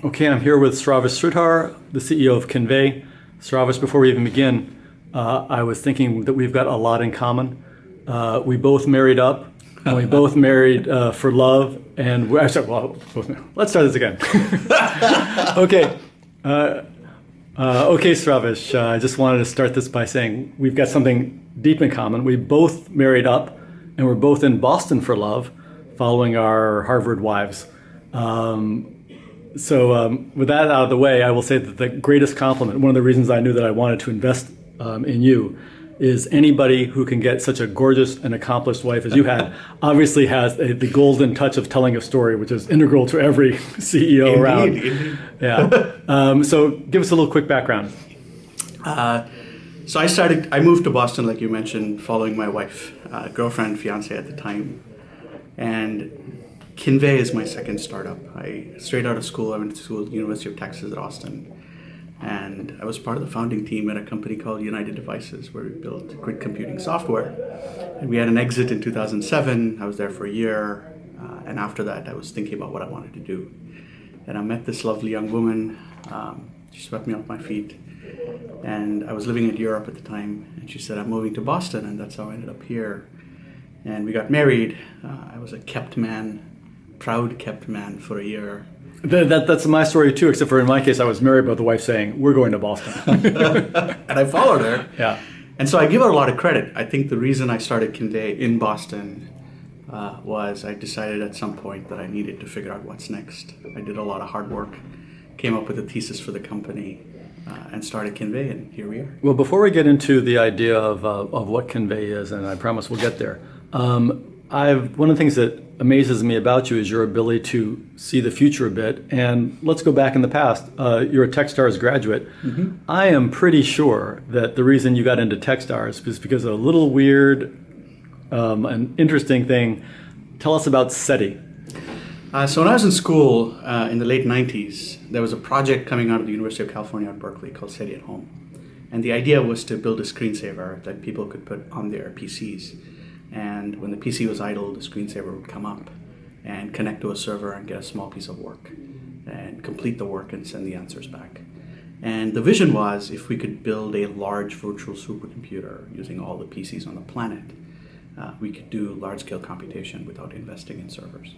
Okay, I'm here with Sravish Shridhar, the CEO of Kinvey. Sravish, before we even begin, I was thinking that we've got a lot in common. We both married up, and we both married for love, and let's start this again. Okay. Okay, Sravish, I just wanted to start this by saying we've got something deep in common. We both married up, and we're both in Boston for love, following our Harvard wives. With that out of the way, I will say that the greatest compliment, one of the reasons I knew that I wanted to invest in you, is anybody who can get such a gorgeous and accomplished wife as you had obviously has the golden touch of telling a story, which is integral to every CEO around. Indeed. Yeah. So give us a little quick background. So I moved to Boston, like you mentioned, following my wife, girlfriend, fiance at the time. And Kinvey is my second startup. Straight out of school, I went to school at the University of Texas at Austin. And I was part of the founding team at a company called United Devices, where we built grid computing software. And we had an exit in 2007. I was there for a year. And after that, I was thinking about what I wanted to do. And I met this lovely young woman. She swept me off my feet. And I was living in Europe at the time. And she said, I'm moving to Boston. And that's how I ended up here. And we got married. I was a kept man. Proud kept man for a year. That's my story too, except for in my case, I was married by the wife saying, we're going to Boston. And I followed her. Yeah. And so I give her a lot of credit. I think the reason I started Kinvey in Boston was I decided at some point that I needed to figure out what's next. I did a lot of hard work, came up with a thesis for the company, and started Kinvey, and here we are. Well, before we get into the idea of what Kinvey is, and I promise we'll get there, one of the things that amazes me about you is your ability to see the future a bit. And let's go back in the past. You're a Techstars graduate. Mm-hmm. I am pretty sure that the reason you got into Techstars was because of a little weird and interesting thing. Tell us about SETI. So when I was in school in the late 90s, there was a project coming out of the University of California at Berkeley called SETI at Home. And the idea was to build a screensaver that people could put on their PCs. And when the PC was idle, the screensaver would come up and connect to a server and get a small piece of work and complete the work and send the answers back. And the vision was if we could build a large virtual supercomputer using all the PCs on the planet, we could do large-scale computation without investing in servers.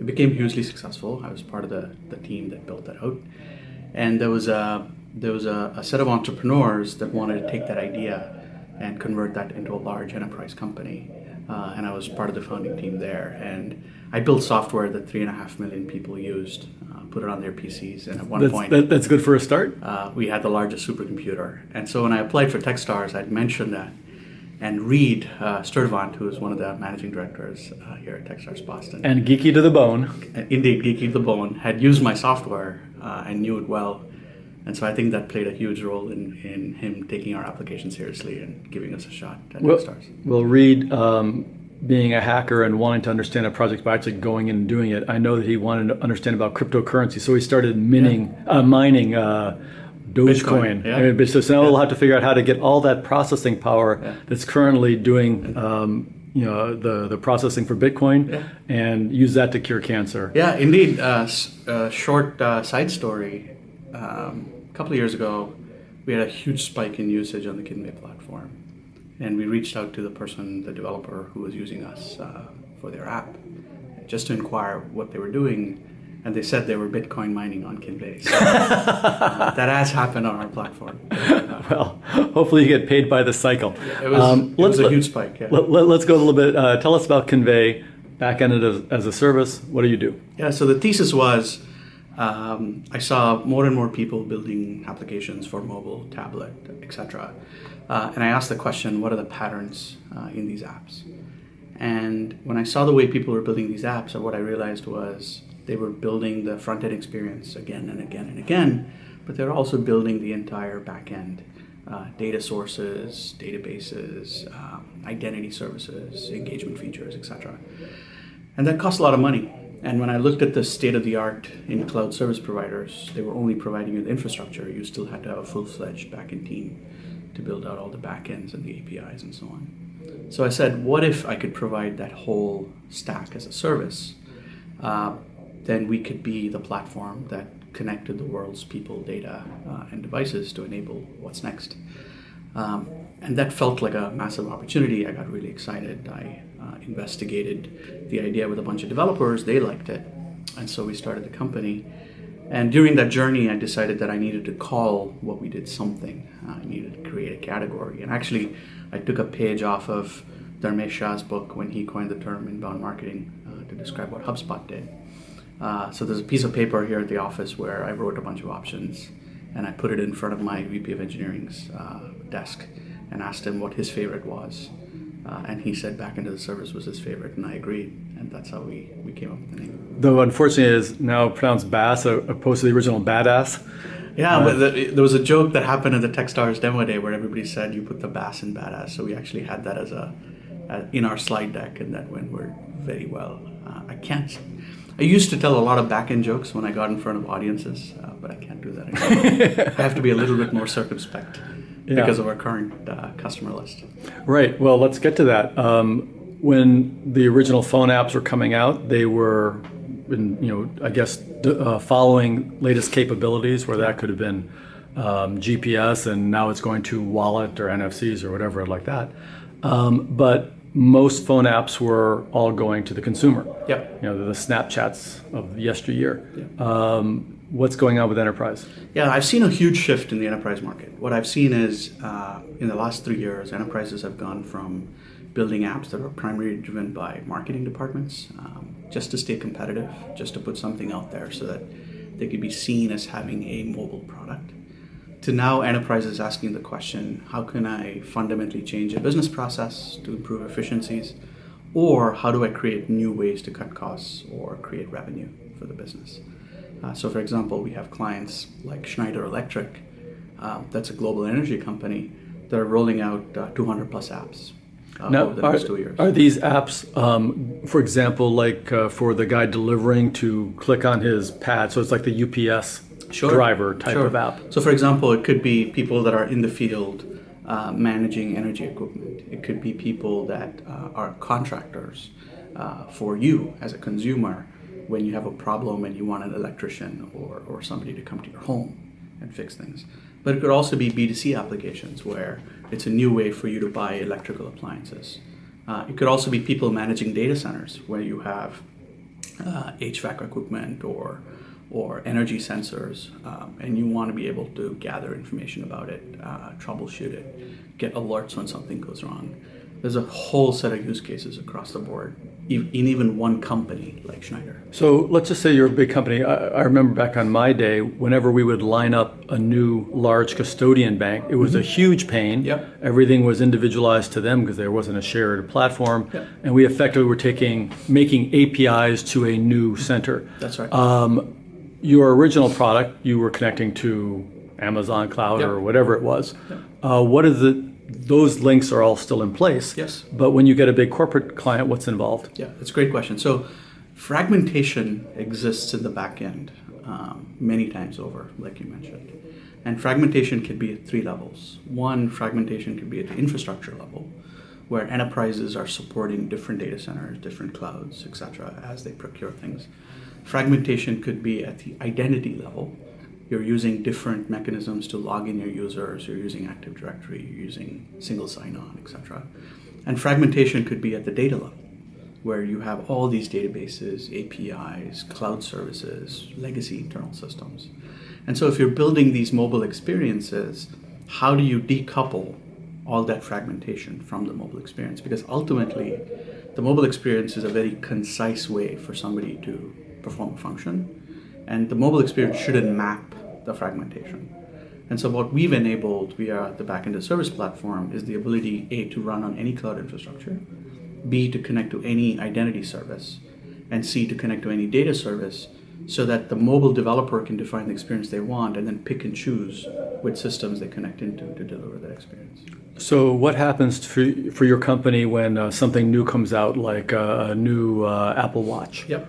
It became hugely successful. I was part of the team that built that out. And there was a set of entrepreneurs that wanted to take that idea and convert that into a large enterprise company. And I was part of the founding team there. And I built software that 3.5 million people used, put it on their PCs. And at one point... That's good for a start? We had the largest supercomputer. And so when I applied for Techstars, I'd mentioned that. And Reed Sturtevant, who is one of the managing directors here at Techstars Boston. And geeky to the bone. Indeed, geeky to the bone. Had used my software and knew it well. And so I think that played a huge role in him taking our application seriously and giving us a shot at Techstars. Well, Reed, being a hacker and wanting to understand a project by actually going in and doing it, I know that he wanted to understand about cryptocurrency, so he started mining Dogecoin. Yeah. So now we'll have to figure out how to get all that processing power that's currently doing the processing for Bitcoin and use that to cure cancer. Yeah, indeed. Short side story. A couple of years ago, we had a huge spike in usage on the Kinvey platform. And we reached out to the developer who was using us for their app, just to inquire what they were doing. And they said they were Bitcoin mining on Kinvey. So that has happened on our platform. Well, hopefully you get paid by the cycle. It was a huge spike. Yeah. Let's go a little bit. Tell us about Kinvey, back-ended as a service. What do you do? Yeah, so the thesis was, I saw more and more people building applications for mobile, tablet, etc. And I asked the question, what are the patterns in these apps? And when I saw the way people were building these apps, what I realized was they were building the front-end experience again and again and again, but they're also building the entire back-end, data sources, databases, identity services, engagement features, etc. And that costs a lot of money. And when I looked at the state-of-the-art in cloud service providers, they were only providing you the infrastructure. You still had to have a full-fledged back-end team to build out all the backends and the APIs and so on. So I said, what if I could provide that whole stack as a service? Then we could be the platform that connect to the world's people, data, and devices to enable what's next. And that felt like a massive opportunity. I got really excited. I investigated the idea with a bunch of developers. They liked it. And so we started the company. And during that journey, I decided that I needed to call what we did something. I needed to create a category. And actually, I took a page off of Dharmesh Shah's book when he coined the term inbound marketing to describe what HubSpot did. So there's a piece of paper here at the office where I wrote a bunch of options, and I put it in front of my VP of Engineering's desk and asked him what his favorite was. And he said back into the service was his favorite, and I agreed. And that's how we came up with the name. Though unfortunately it is now pronounced Bass opposed to the original Badass. Yeah, but there was a joke that happened at the Techstars demo day where everybody said you put the Bass in Badass. So we actually had that as in our slide deck, and that went very well. I used to tell a lot of back-end jokes when I got in front of audiences, but I can't do that anymore. I have to be a little bit more circumspect because of our current customer list. Right. Well, let's get to that. When the original phone apps were coming out, they were, following latest capabilities, where that could have been GPS, and now it's going to wallet or NFCs or whatever like that. But most phone apps were all going to the consumer. Yep. The Snapchats of yesteryear. Yep. What's going on with enterprise? Yeah, I've seen a huge shift in the enterprise market. What I've seen is in the last 3 years, enterprises have gone from building apps that are primarily driven by marketing departments just to stay competitive, just to put something out there so that they could be seen as having a mobile product, to now enterprises asking the question, how can I fundamentally change a business process to improve efficiencies? Or how do I create new ways to cut costs or create revenue for the business? So for example, we have clients like Schneider Electric, that's a global energy company, that are rolling out 200 plus apps over the next 2 years. Are these apps, for example, like for the guy delivering to click on his pad, so it's like the UPS driver type of app? So for example, it could be people that are in the field managing energy equipment. It could be people that are contractors for you as a consumer when you have a problem and you want an electrician or somebody to come to your home and fix things. But it could also be B2C applications where it's a new way for you to buy electrical appliances. It could also be people managing data centers where you have HVAC equipment or energy sensors, and you want to be able to gather information about it, troubleshoot it, get alerts when something goes wrong. There's a whole set of use cases across the board, in even one company like Schneider. So let's just say you're a big company. I remember back on my day, whenever we would line up a new large custodian bank, it was a huge pain. Yep. Everything was individualized to them because there wasn't a shared platform. Yep. And we effectively were making APIs to a new center. That's right. Your original product, you were connecting to Amazon Cloud or whatever it was. Yep. Those links are all still in place. Yes. But when you get a big corporate client, what's involved? Yeah, that's a great question. So fragmentation exists in the back end many times over, like you mentioned. And fragmentation can be at 3 levels. One, fragmentation can be at the infrastructure level, where enterprises are supporting different data centers, different clouds, etc., as they procure things. Fragmentation could be at the identity level. You're using different mechanisms to log in your users, you're using Active Directory, you're using single sign-on, etc. And fragmentation could be at the data level, where you have all these databases, APIs, cloud services, legacy internal systems. And so if you're building these mobile experiences, how do you decouple all that fragmentation from the mobile experience? Because ultimately, the mobile experience is a very concise way for somebody to perform a function. And the mobile experience shouldn't map the fragmentation. And so what we've enabled via the backend service platform is the ability, A, to run on any cloud infrastructure, B, to connect to any identity service, and C, to connect to any data service, so that the mobile developer can define the experience they want and then pick and choose which systems they connect into to deliver that experience. So what happens for your company when something new comes out, like a new Apple Watch? Yep.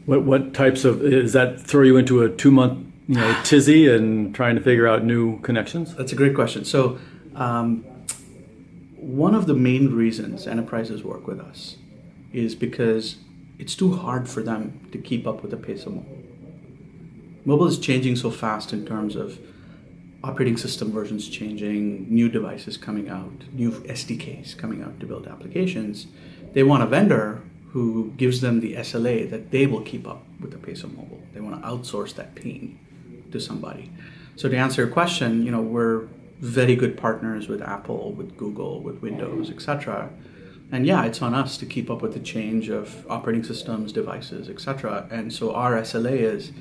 What types of, does that throw you into a 2-month tizzy and trying to figure out new connections? That's a great question. So one of the main reasons enterprises work with us is because it's too hard for them to keep up with the pace of mobile. Mobile is changing so fast in terms of operating system versions changing, new devices coming out, new SDKs coming out to build applications. They want a vendor who gives them the SLA that they will keep up with the pace of mobile. They want to outsource that pain to somebody. So to answer your question, we're very good partners with Apple, with Google, with Windows, etc. And yeah, it's on us to keep up with the change of operating systems, devices, etc. And so our SLA is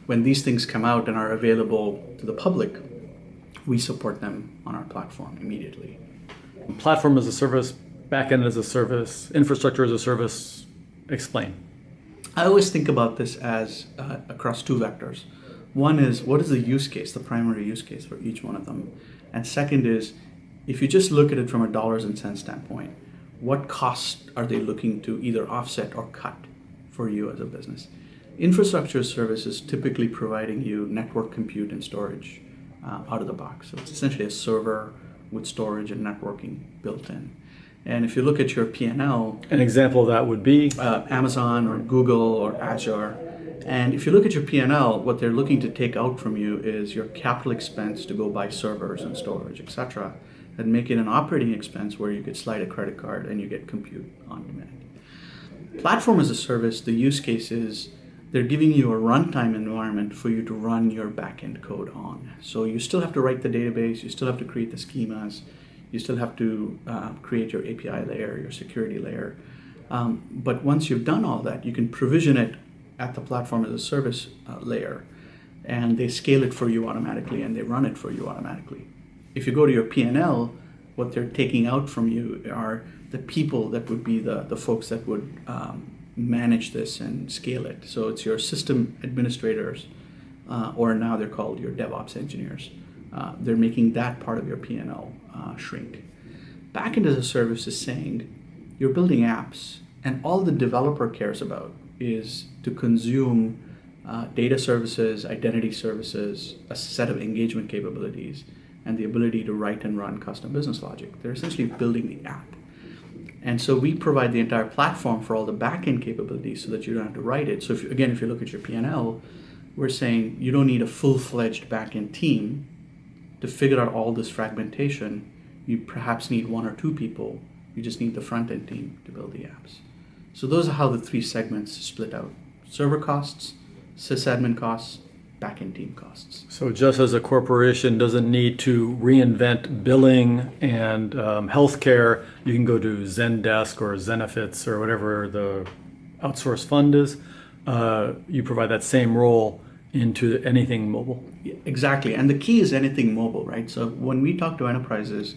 when these things come out and are available to the public, we support them on our platform immediately. Platform as a service, backend as a service, infrastructure as a service. Explain. I always think about this as across two vectors. One is, what is the use case, the primary use case for each one of them? And second is, if you just look at it from a dollars and cents standpoint, what costs are they looking to either offset or cut for you as a business? Infrastructure as service is typically providing you network compute and storage out of the box. So it's essentially a server with storage and networking built in. And if you look at your P&L, an example of that would be Amazon or Google or Azure. And if you look at your P&L, what they're looking to take out from you is your capital expense to go buy servers and storage, etc., and make it an operating expense where you could slide a credit card and you get compute on demand. Platform as a service, the use case is they're giving you a runtime environment for you to run your backend code on. So you still have to write the database, you still have to create the schemas, you still have to create your API layer, your security layer. But once you've done all that, you can provision it at the platform as a service layer, and they scale it for you automatically and they run it for you automatically. If you go to your P&L, what they're taking out from you are the people that would be the folks that would manage this and scale it. So it's your system administrators, or now they're called your DevOps engineers. They're making that part of your P&L shrink. Backend as a service is saying you're building apps, and all the developer cares about is to consume data services, identity services, a set of engagement capabilities, and the ability to write and run custom business logic. They're essentially building the app. And so we provide the entire platform for all the back-end capabilities so that you don't have to write it. So if you look at your P&L, we're saying you don't need a full-fledged back-end team to figure out all this fragmentation. You perhaps need one or two people. You just need the front-end team to build the apps. So those are how the three segments split out. Server costs, sysadmin costs, back-end team costs. So just as a corporation doesn't need to reinvent billing and healthcare, you can go to Zendesk or Zenefits or whatever the outsourced fund is. You provide that same role into anything mobile. Yeah, exactly. And the key is anything mobile, right? So when we talk to enterprises,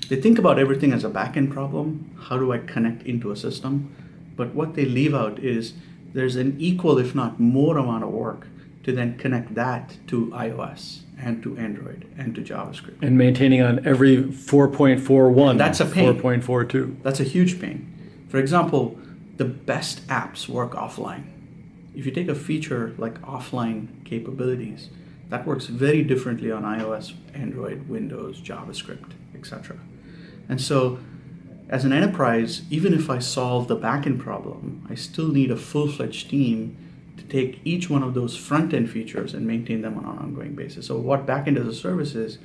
they think about everything as a back-end problem. How do I connect into a system? But what they leave out is there's an equal, if not more amount of work to then connect that to iOS and to Android and to JavaScript. And maintaining on every 4.41. That's a pain. 4.42. That's a huge pain. For example, the best apps work offline. If you take a feature like offline capabilities, that works very differently on iOS, Android, Windows, JavaScript, etc. And so as an enterprise, even if I solve the backend problem, I still need a full-fledged team to take each one of those front-end features and maintain them on an ongoing basis. So what backend as a service is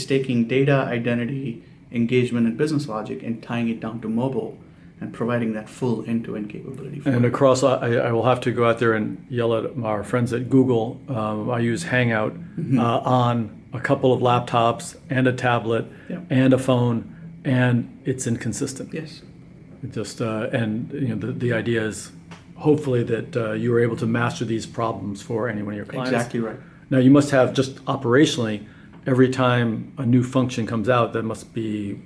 taking data, identity, engagement, and business logic and tying it down to mobile and providing that full end-to-end capability for And it. across, I will have to go out there and yell at our friends at Google. I use Hangout on a couple of laptops and a tablet and a phone, and it's inconsistent. Yes. It just and the idea is hopefully that you are able to master these problems for any one of your clients. Exactly right. Now you must have just operationally every time a new function comes out, that must be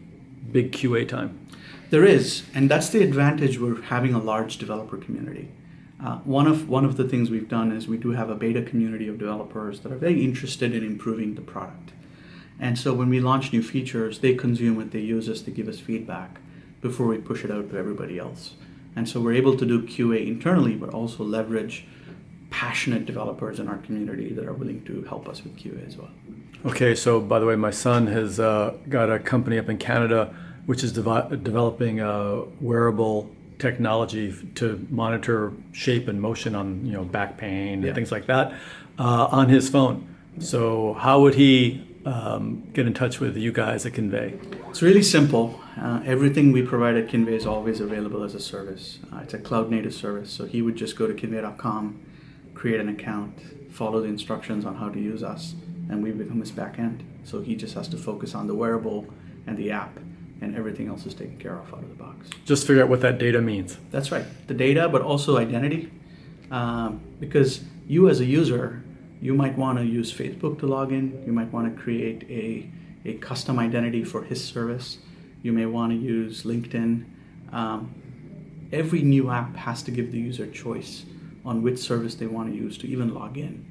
big QA time. There is, and that's the advantage we're having a large developer community. One of the things we've done is we do have a beta community of developers that are very interested in improving the product. And so when we launch new features, they consume it, they use us, they give us feedback before we push it out to everybody else. And so we're able to do QA internally, but also leverage passionate developers in our community that are willing to help us with QA as well. Okay, so by the way, my son has got a company up in Canada which is developing a wearable technology to monitor shape and motion on, back pain Yeah. and things like that on his phone. So how would he get in touch with you guys at Kinvey? It's really simple. Everything we provide at Kinvey is always available as a service. It's a cloud native service. So he would just go to kinvey.com, create an account, follow the instructions on how to use us, and we become his back end. So he just has to focus on the wearable and the app, and everything else is taken care of out of the box. Just figure out what that data means. That's right. The data, but also identity. Because you as a user, you might want to use Facebook to log in. You might want to create a custom identity for his service. You may want to use LinkedIn. Every new app has to give the user choice on which service they want to use to even log in.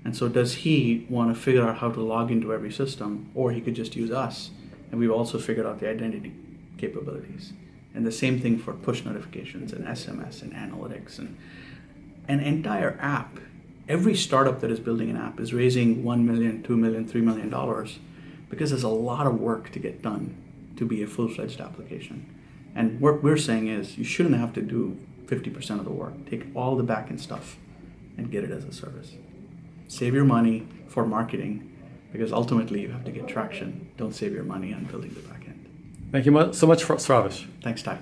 And so does he want to figure out how to log into every system, or he could just use us? And we've also figured out the identity capabilities. And the same thing for push notifications and SMS and analytics and an entire app. Every startup that is building an app is raising $1 million, $2 million, $3 million because there's a lot of work to get done to be a full-fledged application. And what we're saying is you shouldn't have to do 50% of the work. Take all the back-end stuff and get it as a service. Save your money for marketing because ultimately you have to get traction. Don't save your money on building the back end. Thank you so much, Sravish. Thanks, Ty.